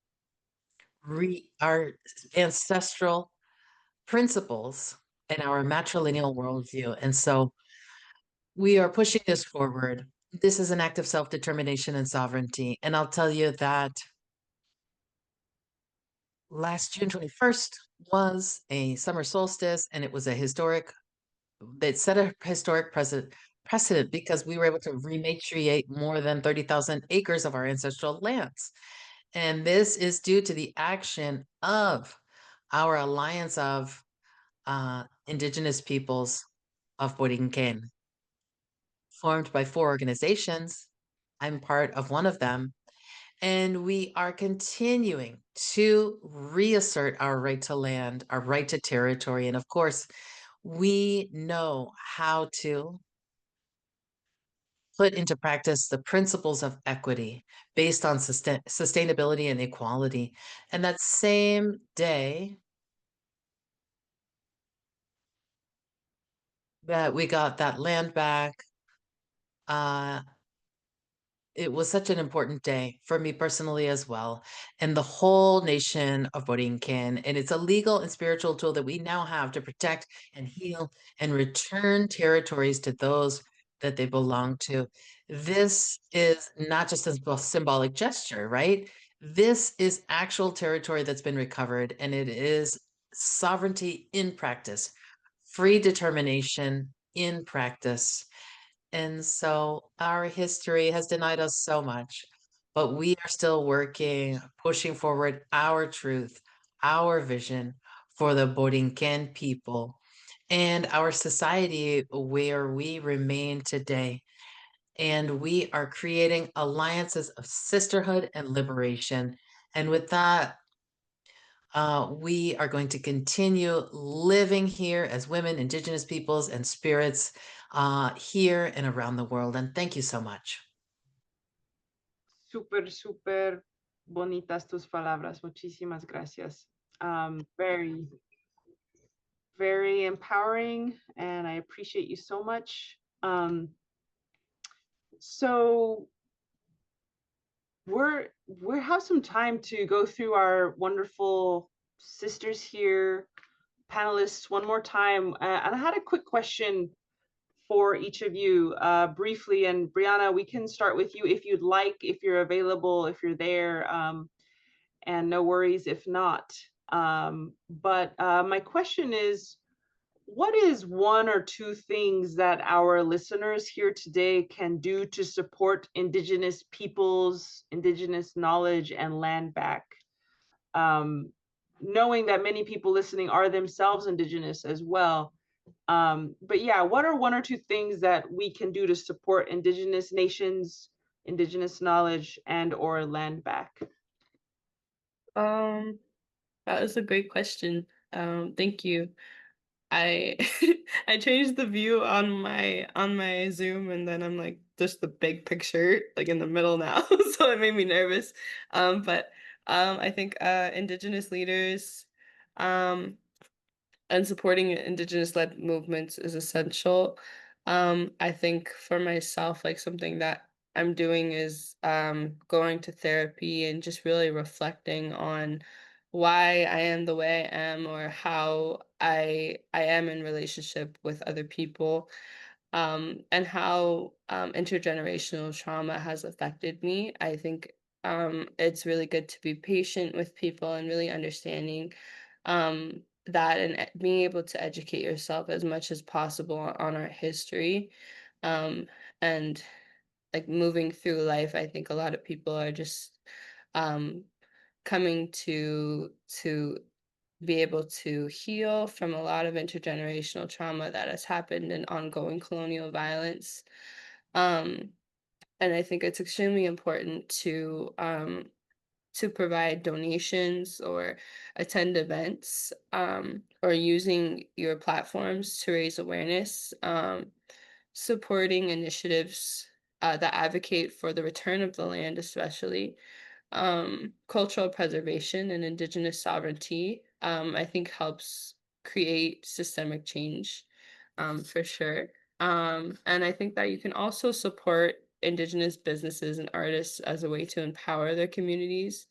principles and our matrilineal worldview. And so we are pushing this forward. This is an act of self-determination and sovereignty. And I'll tell you that last June 21st was a summer solstice, and it was a historic, it set a historic precedent because we were able to rematriate more than 30,000 acres of our ancestral lands. And this is due to the action of our alliance of Indigenous peoples of Boriké, formed by 4 organizations. I'm part of one of them. And we are continuing to reassert our right to land, our right to territory. And of course, we know how to put into practice the principles of equity based on sustainability and equality. And that same day that we got that land back, it was such an important day for me personally as well, and the whole nation of Boriké. And it's a legal and spiritual tool that we now have to protect and heal and return territories to those that they belong to. This is not just a symbolic gesture, right? This is actual territory that's been recovered, and it is sovereignty in practice, free determination in practice. And so our history has denied us so much, but we are still working, pushing forward our truth, our vision for the Boriké people and our society where we remain today. And we are creating alliances of sisterhood and liberation. And with that, we are going to continue living here as women, Indigenous peoples, and spirits here and around the world. And thank you so much. Súper, súper bonitas tus palabras. Muchísimas gracias. Very, very empowering, and I appreciate you so much. So we have some time to go through our wonderful sisters here, panelists one more time. And I had a quick question for each of you briefly. And Bryanna, we can start with you if you'd like, if you're available, if you're there, and no worries if not. But my question is, what is one or two things that our listeners here today can do to support Indigenous peoples, Indigenous knowledge, and land back? Knowing that many people listening are themselves Indigenous as well. But yeah, what are one or two things that we can do to support Indigenous nations, Indigenous knowledge, and or land back? That is a great question. Thank you. I I changed the view on my Zoom, and then I'm like just the big picture like in the middle now. So it made me nervous. But I think Indigenous leaders um and supporting Indigenous-led movements is essential. I think for myself, like something that I'm doing is going to therapy and just really reflecting on why I am the way I am, or how I am in relationship with other people, and how intergenerational trauma has affected me. I think it's really good to be patient with people and really understanding that, and being able to educate yourself as much as possible on our history. And like moving through life, I think a lot of people are just um, coming to be able to heal from a lot of intergenerational trauma that has happened and ongoing colonial violence. Um, and I think it's extremely important to provide donations or attend events, or using your platforms to raise awareness, supporting initiatives that advocate for the return of the land, especially cultural preservation and Indigenous sovereignty, I think helps create systemic change, for sure. And I think that you can also support Indigenous businesses and artists as a way to empower their communities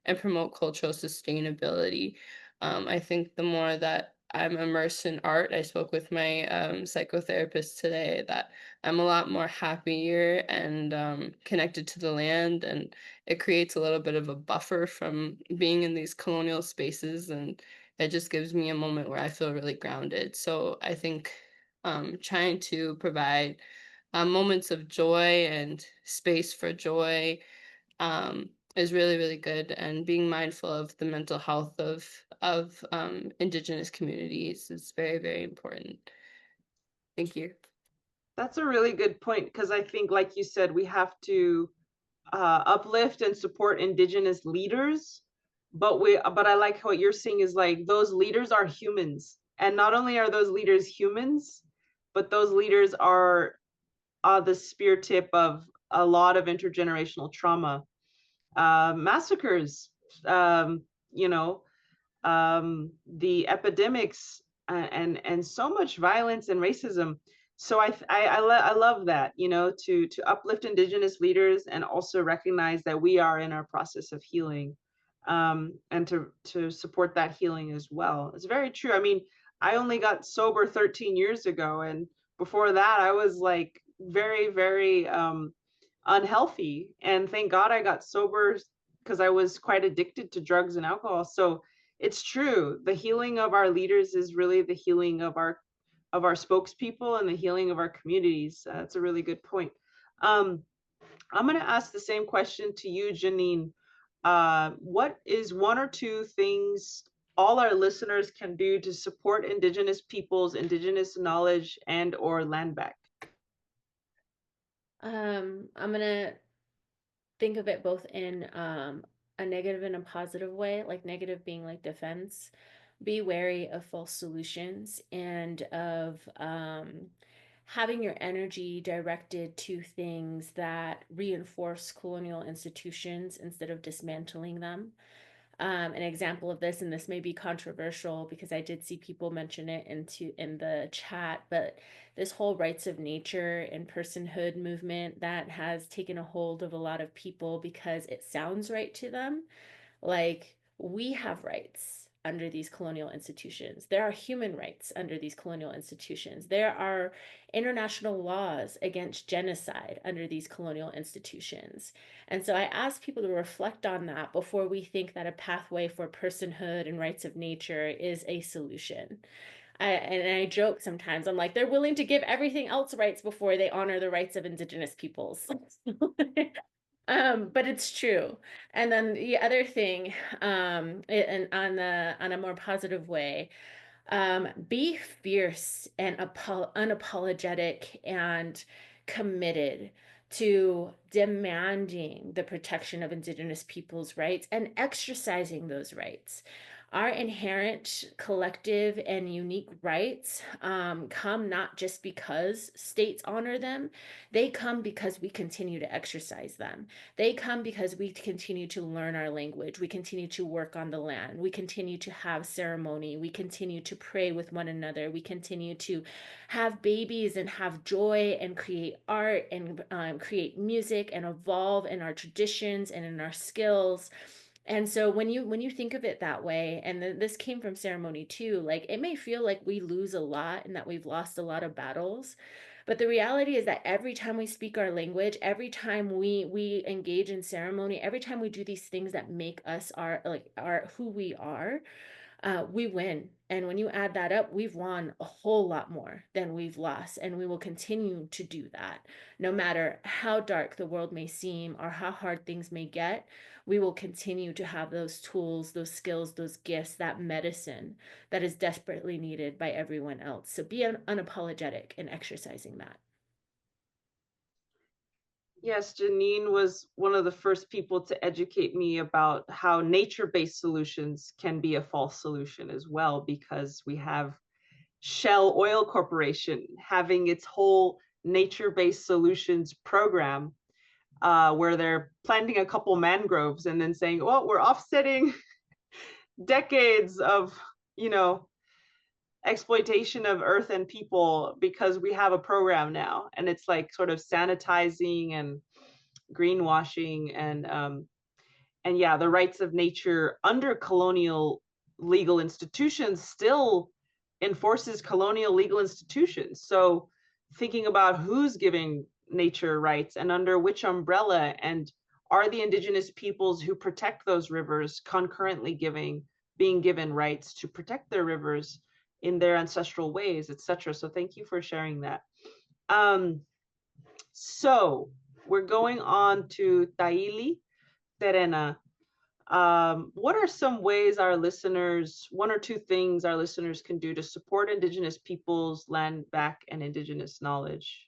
and promote cultural sustainability. I think the more that I'm immersed in art, I spoke with my psychotherapist today, that I'm a lot more happier and connected to the land, and it creates a little bit of a buffer from being in these colonial spaces, and it just gives me a moment where I feel really grounded. So I think trying to provide moments of joy and space for joy is really, really good, and being mindful of the mental health of Indigenous communities is very, very important. Thank you. That's a really good point, because I think, like you said, we have to uplift and support Indigenous leaders, but I like what you're saying is like those leaders are humans, and not only are those leaders humans, but those leaders are the spear tip of a lot of intergenerational trauma, massacres, um, you know, the epidemics, and so much violence and racism. So I love that, you know, to uplift Indigenous leaders and also recognize that we are in our process of healing, and to support that healing as well. It's very true. I mean, I only got sober 13 years ago, and before that I was like very, very unhealthy, and thank God I got sober, because I was quite addicted to drugs and alcohol. So it's true, the healing of our leaders is really the healing of our spokespeople and the healing of our communities. That's a really good point. um, I'm going to ask the same question to you, Janene. What is one or two things all our listeners can do to support Indigenous peoples, Indigenous knowledge, and or land back? I'm gonna think of it both in a negative and a positive way, like negative being like defense. Be wary of false solutions and of having your energy directed to things that reinforce colonial institutions instead of dismantling them. An example of this, and this may be controversial because I did see people mention it in the chat, but this whole rights of nature and personhood movement that has taken a hold of a lot of people because it sounds right to them. Like, we have rights under these colonial institutions. There are human rights under these colonial institutions. There are international laws against genocide under these colonial institutions. And so I ask people to reflect on that before we think that a pathway for personhood and rights of nature is a solution. I joke sometimes, I'm like, they're willing to give everything else rights before they honor the rights of Indigenous peoples. But it's true. And then the other thing, and on a more positive way, be fierce and unapologetic and committed to demanding the protection of Indigenous peoples' rights and exercising those rights. Our inherent collective and unique rights come not just because states honor them, they come because we continue to exercise them. They come because we continue to learn our language, we continue to work on the land, we continue to have ceremony, we continue to pray with one another, we continue to have babies and have joy and create art and create music and evolve in our traditions and in our skills. And so when you think of it that way, and this came from ceremony too, like it may feel like we lose a lot and that we've lost a lot of battles, but the reality is that every time we speak our language, every time we engage in ceremony, every time we do these things that make us our who we are, we win. And when you add that up, we've won a whole lot more than we've lost. And we will continue to do that. No matter how dark the world may seem or how hard things may get, we will continue to have those tools, those skills, those gifts, that medicine that is desperately needed by everyone else. So be unapologetic in exercising that. Yes, Janene was one of the first people to educate me about how nature-based solutions can be a false solution as well, because we have Shell Oil Corporation having its whole nature-based solutions program where they're planting a couple mangroves and then saying, well, we're offsetting decades of, exploitation of earth and people because we have a program now. And it's like sort of sanitizing and greenwashing and yeah, the rights of nature under colonial legal institutions still enforces colonial legal institutions. So thinking about who's giving nature rights and under which umbrella, and are the Indigenous peoples who protect those rivers concurrently being given rights to protect their rivers in their ancestral ways, etc. So thank you for sharing that. So we're going on to Taily, Terena. What are some ways our listeners, one or two things our listeners can do to support Indigenous peoples, land back, and Indigenous knowledge?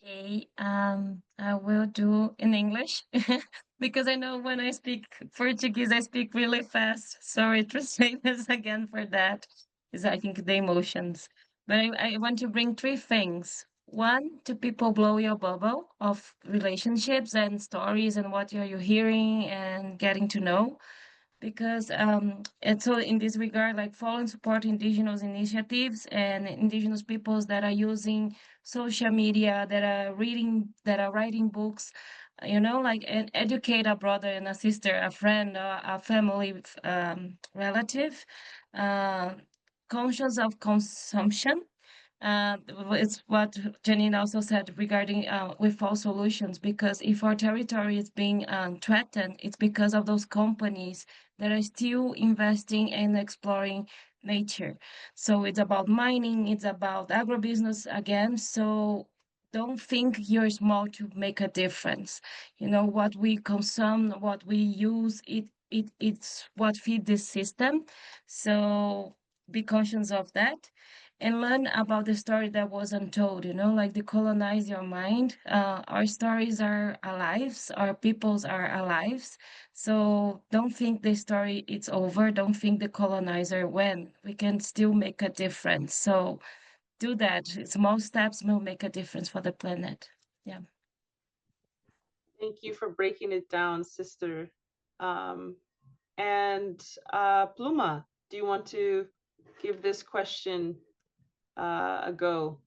Okay, I will do in English because I know when I speak Portuguese, I speak really fast. Sorry, translate this again for that. Is I think the emotions. But I want to bring three things. One, to people blow your bubble of relationships and stories and what are you hearing and getting to know. Because and so in this regard, like follow and support indigenous initiatives and indigenous peoples that are using social media, that are reading, that are writing books, like, and educate a brother and a sister, a friend, a family relative, uh, conscious of consumption. It's what Janine also said regarding with false solutions, because if our territory is being threatened, it's because of those companies that are still investing and exploring nature. So it's about mining, it's about agribusiness again. So don't think you're small to make a difference. What we consume, what we use, it's what feeds this system. So be conscious of that and learn about the story that wasn't told, like decolonize your mind. Our stories are our lives, our peoples are our lives. So don't think the story it's over. Don't think the colonizer when we can still make a difference. So do that. Small steps will make a difference for the planet. Yeah. Thank you for breaking it down, sister. And Pluma, do you want to give this question a go?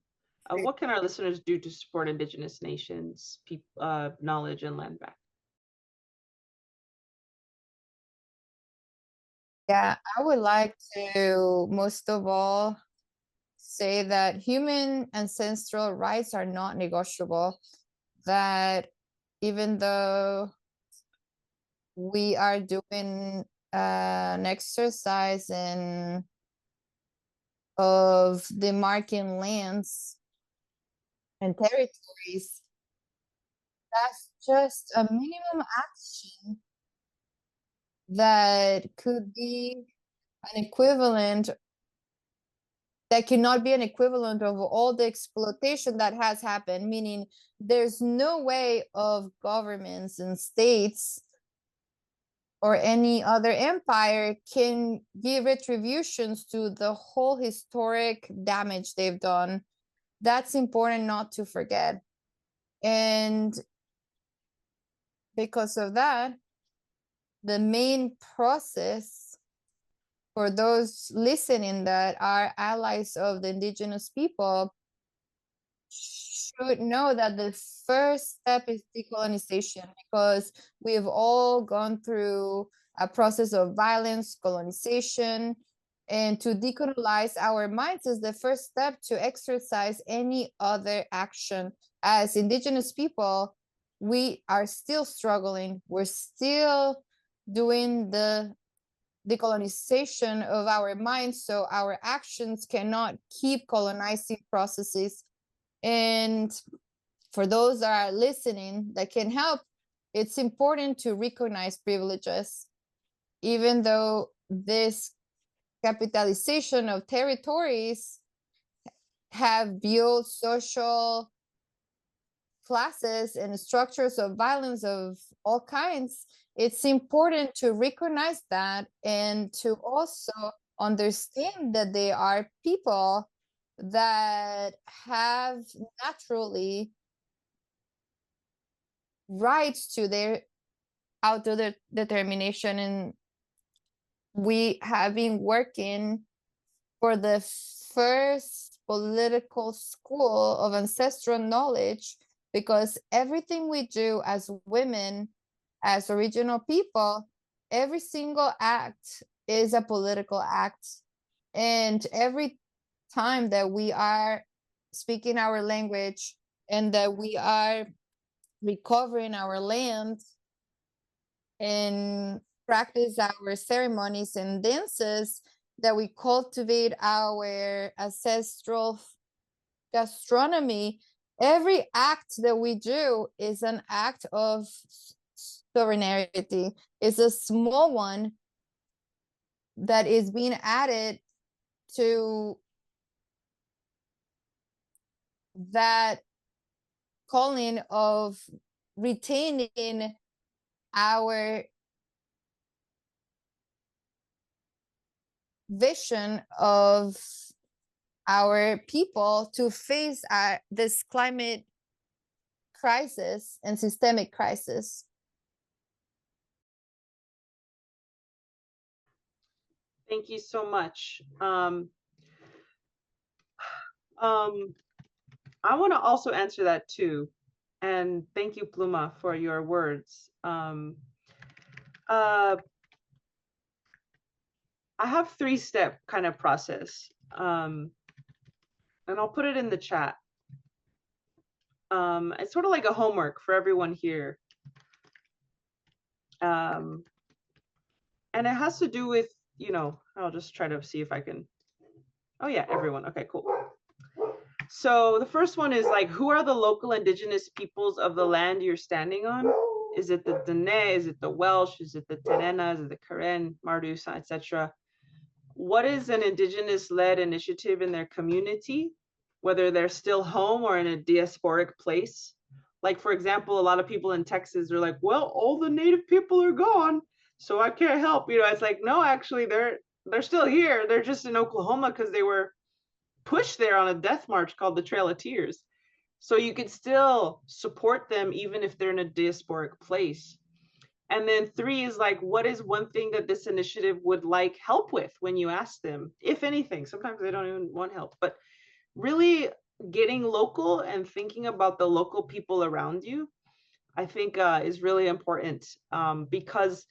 What can our listeners do to support Indigenous nations, knowledge, and land back? Yeah, I would like to most of all say that human ancestral rights are not negotiable, that even though we are doing an exercise in of demarcating lands and territories, that's just a minimum action that could be an equivalent, that cannot be an equivalent of all the exploitation that has happened, meaning there's no way of governments and states or any other empire can give retributions to the whole historic damage they've done. That's important not to forget. And because of that, the main process for those listening that are allies of the indigenous people should know that the first step is decolonization, because we've all gone through a process of violence, colonization, and to decolonize our minds is the first step to exercise any other action. As indigenous people, we are still struggling. We're still doing the decolonization of our minds, so our actions cannot keep colonizing processes. And for those that are listening that can help, it's important to recognize privileges. Even though this capitalization of territories have built social classes and structures of violence of all kinds, it's important to recognize that and to also understand that they are people that have naturally rights to their autodetermination. And we have been working for the first political school of ancestral knowledge, because everything we do as women, as original people, every single act is a political act. And every time that we are speaking our language and that we are recovering our land and practice our ceremonies and dances, that we cultivate our ancestral gastronomy, every act that we do is an act of sovereignty. It's a small one that is being added to that calling of retaining our vision of our people to face this climate crisis and systemic crisis. Thank you so much. I want to also answer that too. And thank you, Pluma, for your words. I have 3-step kind of process. And I'll put it in the chat. It's sort of like a homework for everyone here. And it has to do with, you know, I'll just try to see if I can. Oh yeah, everyone. Okay, cool. So the first one is like, who are the local indigenous peoples of the land you're standing on? Is it the Diné? Is it the Welsh? Is it the Terena? Is it the Karen, Mardus, etc.? What is an indigenous-led initiative in their community, whether they're still home or in a diasporic place? Like, for example, a lot of people in Texas are like, well, all the native people are gone, so I can't help. You know, it's like, no, actually, they're still here. They're just in Oklahoma because they were pushed there on a death march called the Trail of Tears. So you can still support them even if they're in a diasporic place. And then 3 is like, what is one thing that this initiative would like help with when you ask them, if anything? Sometimes they don't even want help, but really getting local and thinking about the local people around you, I think is really important, because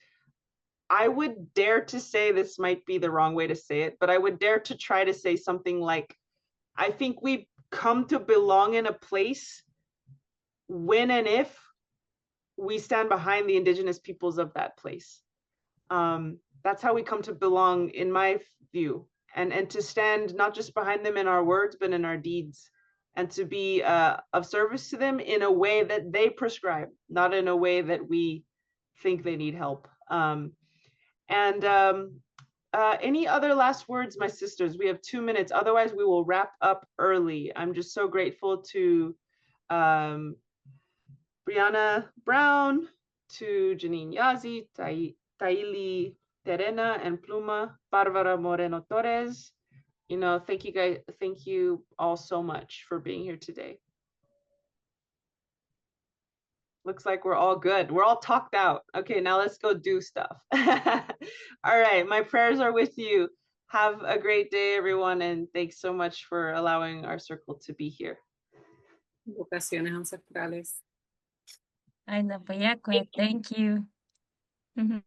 I would dare to say, this might be the wrong way to say it, but I would dare to try to say something like, I think we come to belong in a place when and if we stand behind the indigenous peoples of that place. That's how we come to belong, in my view. and to stand not just behind them in our words, but in our deeds, and to be of service to them in a way that they prescribe, not in a way that we think they need help. Any other last words, my sisters? We have 2 minutes. Otherwise, we will wrap up early. I'm just so grateful to Bryanna Brown, to Janene Yazzie, Taily, Terena, and Pluma, Bárbara Moreno Torres. You know, thank you guys. Thank you all so much for being here today. Looks like we're all good. We're all talked out. Okay, now let's go do stuff. All right, my prayers are with you. Have a great day, everyone, and thanks so much for allowing our circle to be here. Vocaciones ancestrales. Ay, no, pues ya, thank you.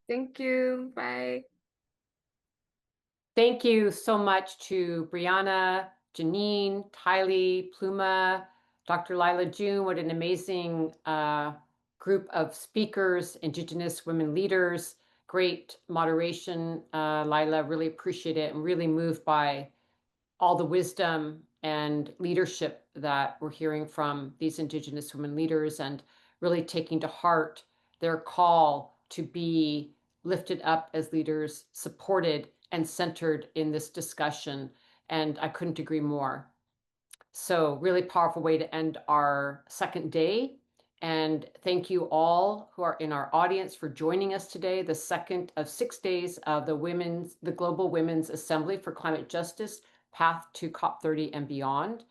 Thank you. Bye. Thank you so much to Bryanna, Janene, Taily, Pluma, Dr. Lyla June. What an amazing group of speakers, Indigenous women leaders. Great moderation, Lyla. Really appreciate it and really moved by all the wisdom and leadership that we're hearing from these Indigenous women leaders, and really taking to heart their call to be lifted up as leaders, supported and centered in this discussion. And I couldn't agree more. So really powerful way to end our second day. And thank you all who are in our audience for joining us today, the second of 6 days of the Global Women's Assembly for Climate Justice, Path to COP30 and Beyond.